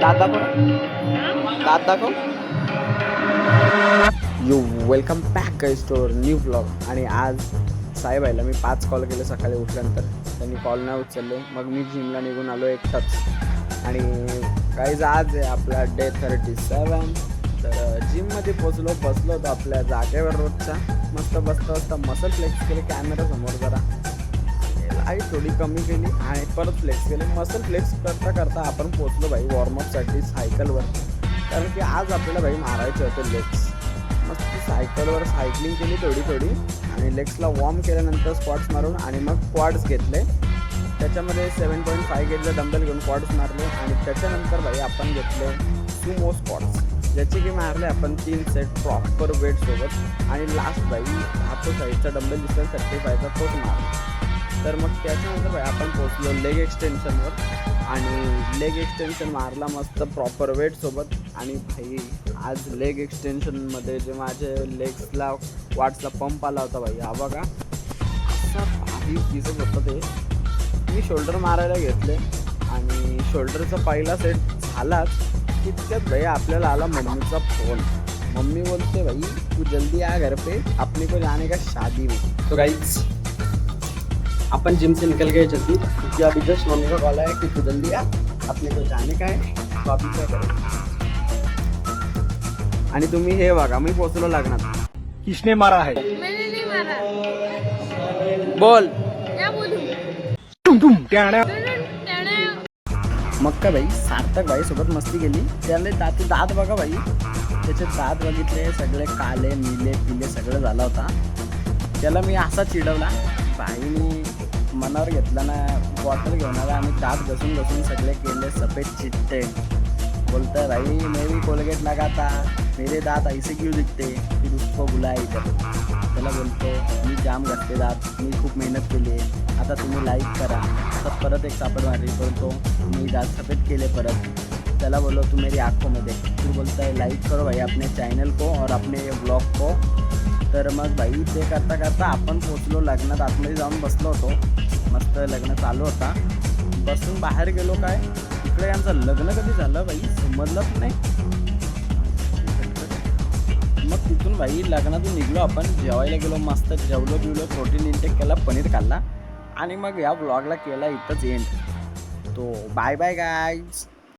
दात दाखव दात दाखव. You welcome back guys to new vlog. आणि आज साहेबाईला मी 5 कॉल केले सकाळी उठल्यानंतर, त्यांनी कॉल नाही उचलले. मग मी जिमला निघून आलो एकटाच. आणि गाईज आज आहे आपला डे 37. तर जिममध्ये पोचलो, बसलो होतो आपल्या जागेवर रोजच्या. मस्त बसता मसल फ्लेक्स केले कॅमेरासमोर जरा, लाईट थोडी कमी केली आणि परत फ्लेक्स केले. मसल फ्लेक्स करता आपण पोचलो भाई वॉर्मअपसाठी सायकलवर. कारण की आज आपल्याला भाई मारायचे होते लेग्स. मस्त सायकलवर सायकलिंग केली थोडी आणि लेग्सला वॉर्म केल्यानंतर स्क्वॉट्स मारून आणि मग क्वाड्स घेतले. त्याच्यामध्ये 7.5 गेजचा डंबल घेऊन क्वाड्स मारले. आणि त्याच्यानंतर भाई आपण घेतले सुमो स्क्वॉट्स, ज्याचे की मारले आपण 3 सेट प्रॉपर वेटसोबत. आणि लास्ट भाई हातो साईडचा डंबल दिसेल 35चा तोच मारला. तर मग त्याच्यानंतर भाई आपण पोचलो लेग एक्सटेन्शनवर आणि लेग एक्सटेन्शन मारला मस्त प्रॉपर वेटसोबत. आणि भाई आज लेग एक्सटेन्शनमध्ये जे माझे लेग्सला क्वाड्सला पंप आला होता भाई, हा बघा असा भारी दिसत होतं ते. मी शोल्डर मारायला घेतले आणि शोल्डरचा पहिला सेट झालाच. तितक्यात भाई आपल्याला आला मम्मीचा फोन. मम्मी बोलते भाई तू जल्दी आ घर पे, अपने को जाने का शादी में. तो गाइस अपन जिम से निकल गए जल्दी, क्योंकि अभी जस्ट मम्मी का कॉल आया कि तू जल्दी आ, अपने को जाने का है. तो अभी क्या करें. आणि तुम्ही हे बघा मी पोचलो लग्नात. किसने मारा है? मैंने नहीं मारा. बोल. क्या बोलूं? तुम ट्याण्या. मग का भाई सार्थक भाई सोबत मस्ती केली. त्याने दात बघा भाई, त्याचे दात बघितले सगळे काले नीले पिले सगळं झाला होता. त्याला मी असा चिडवला. भाईनी मनावर घेतला ना, बॉटल घेऊन आला आणि दात घसून सगळे केले सफेद चिट्टे. बोलता भाई मैं भी कोलगेट लगाता, मेरे दात ऐसे क्यों दिखते, फिर उसको बुलाया इधर. त्याला बोलतो मी जाम घातले दात, मी खूप मेहनत केली आहे, आता तुम्ही लाईक करा. आता परत एक सापड मारली. बोलतो मी दात सफेद केले परत. त्याला बोलो तू मेरी आँखों में देख. फिर बोलता है लाईक करो भाई अपने चॅनल को और अपने ब्लॉग को. तर मग भाई ते करता आपण पोचलो लग्नात. आतमध्ये जाऊन बसलो होतो. मस्त लग्न चालू होता. बसून बाहेर गेलो. काय इकडे यांचं लग्न कधी झालं भाई समजलंच नाही. मग तिथून भाई लग्नातून निघलो. आपण जेवायला गेलो, मस्त जेवलो प्रोटीन इंटेक केला, पनीर खाल्ला आणि मग या ब्लॉगला केला इथंच एंड. तो बाय बाय गाईज.